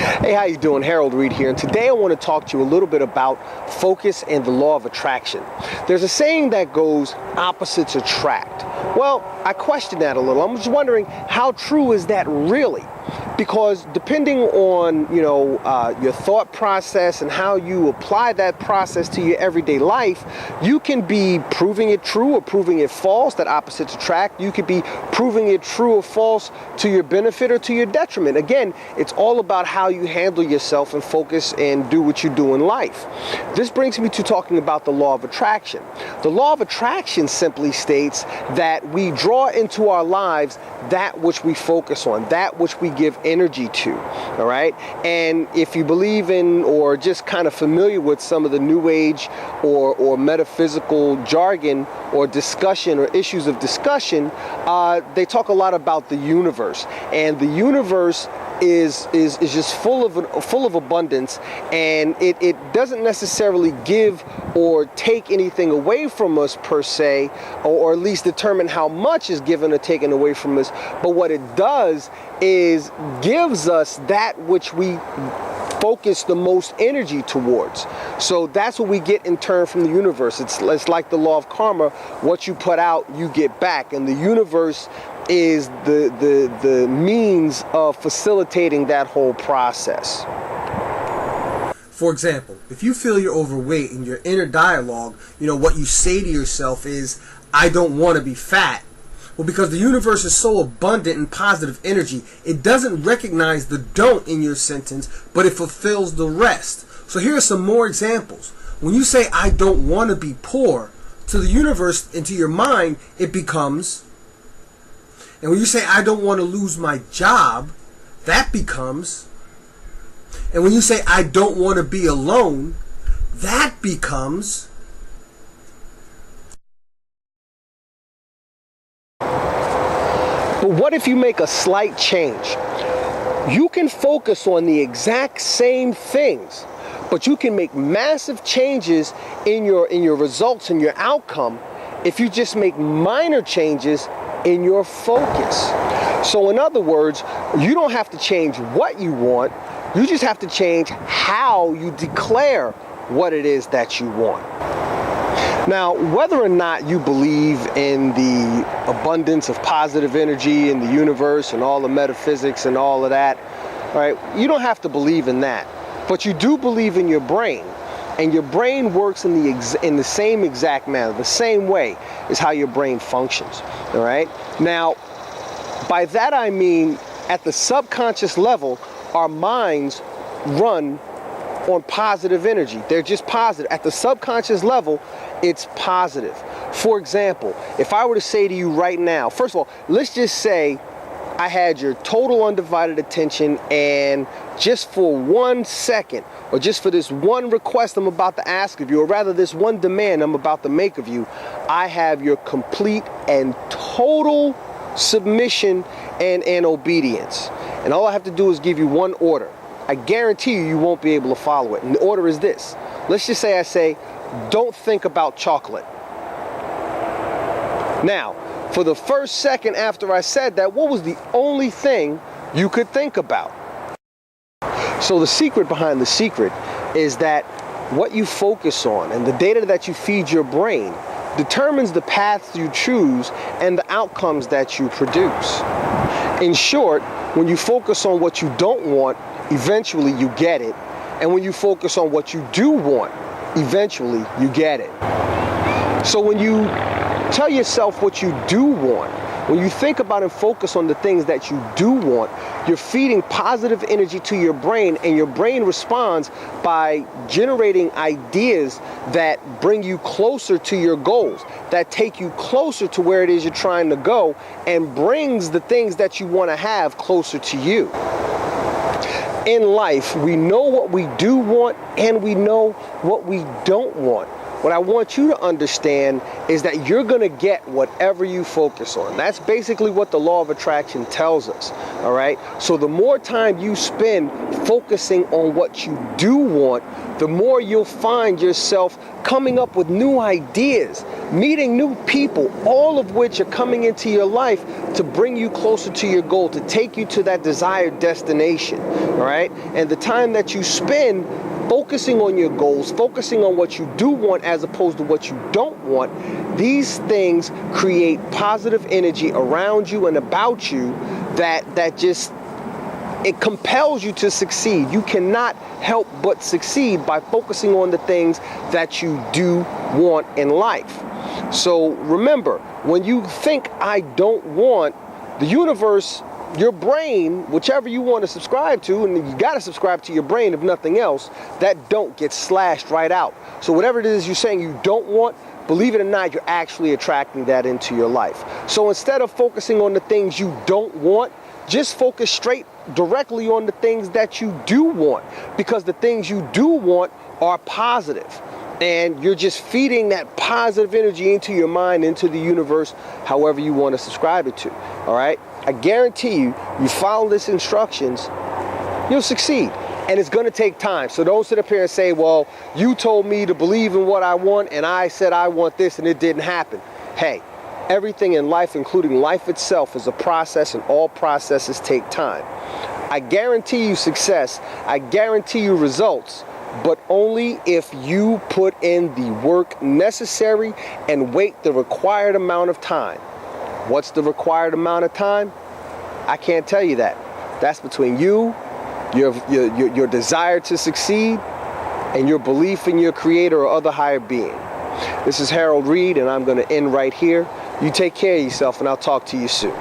Hey, how you doing? Harold Reed here, and today I want to talk to you a little bit about focus and the law of attraction. There's a saying that goes, opposites attract. Well, I question that a little. I'm just wondering, how true is that really? Because depending on, your thought process and how you apply that process to your everyday life, you can be proving it true or proving it false, that opposites attract. You could be proving it true or false to your benefit or to your detriment. Again, it's all about how you handle yourself and focus and do what you do in life. This brings me to talking about the law of attraction. The law of attraction simply states that we draw into our lives that which we focus on, that which we give energy to, all right? And if you believe in or just kind of familiar with some of the new age or metaphysical jargon or discussion or issues of discussion, they talk a lot about the universe. And the universe is just full of abundance, and it doesn't necessarily give or take anything away from us per se, or at least determine how much is given or taken away from us. But what it does is gives us that which we focus the most energy towards. So that's what we get in turn from the universe. It's like the law of karma. What you put out, you get back. And the universe is the means of facilitating that whole process. For example, if you feel you're overweight and your inner dialogue, what you say to yourself is, I don't want to be fat. Well, because the universe is so abundant in positive energy, it doesn't recognize the don't in your sentence, but it fulfills the rest. So here are some more examples. When you say, I don't want to be poor, to the universe and to your mind, it becomes. And when you say, I don't want to lose my job, that becomes. And when you say, I don't want to be alone, that becomes. But what if you make a slight change? You can focus on the exact same things, but you can make massive changes in your results and your outcome if you just make minor changes in your focus. So in other words, you don't have to change what you want, you just have to change how you declare what it is that you want. Now, whether or not you believe in the abundance of positive energy in the universe and all the metaphysics and all of that, right? You don't have to believe in that, but you do believe in your brain. And your brain works in the same exact manner, the same way is how your brain functions, all right? Now, by that I mean, at the subconscious level, our minds run on positive energy. They're just positive. At the subconscious level, it's positive. For example, if I were to say to you right now, first of all, let's just say I had your total undivided attention, and just for 1 second, or just for this one request I'm about to ask of you, or rather this one demand I'm about to make of you, I have your complete and total submission and obedience. And all I have to do is give you one order. I guarantee you won't be able to follow it. And the order is this. Let's just say I say, don't think about chocolate. Now, for the first second after I said that, what was the only thing you could think about? So the secret behind the secret is that what you focus on and the data that you feed your brain determines the paths you choose and the outcomes that you produce. In short, when you focus on what you don't want, eventually you get it. And when you focus on what you do want, eventually you get it. So when you tell yourself what you do want, when you think about and focus on the things that you do want, you're feeding positive energy to your brain, and your brain responds by generating ideas that bring you closer to your goals, that take you closer to where it is you're trying to go, and brings the things that you want to have closer to you. In life, we know what we do want and we know what we don't want. what I want you to understand is that you're going to get whatever you focus on. That's basically what the law of attraction tells us, all right? So the more time you spend focusing on what you do want, the more you'll find yourself coming up with new ideas, meeting new people, all of which are coming into your life to bring you closer to your goal, to take you to that desired destination, all right? And the time that you spend focusing on your goals, focusing on what you do want as opposed to what you don't want, these things create positive energy around you and about you that just, it compels you to succeed. You cannot help but succeed by focusing on the things that you do want in life. So remember, when you think I don't want, the universe, your brain, whichever you want to subscribe to, and you got to subscribe to your brain if nothing else, that don't get slashed right out. So whatever it is you're saying you don't want, believe it or not, you're actually attracting that into your life. So instead of focusing on the things you don't want, just focus straight directly on the things that you do want, because the things you do want are positive. And you're just feeding that positive energy into your mind, into the universe, however you want to subscribe it to. All right? I guarantee you follow these instructions, you'll succeed. And it's going to take time. So don't sit up here and say, well, you told me to believe in what I want, and I said I want this, and it didn't happen. Hey, everything in life, including life itself, is a process, and all processes take time. I guarantee you success. I guarantee you results. But only if you put in the work necessary and wait the required amount of time. What's the required amount of time? I can't tell you that. That's between you, your desire to succeed, and your belief in your creator or other higher being. This is Harold Reed, and I'm going to end right here. You take care of yourself, and I'll talk to you soon.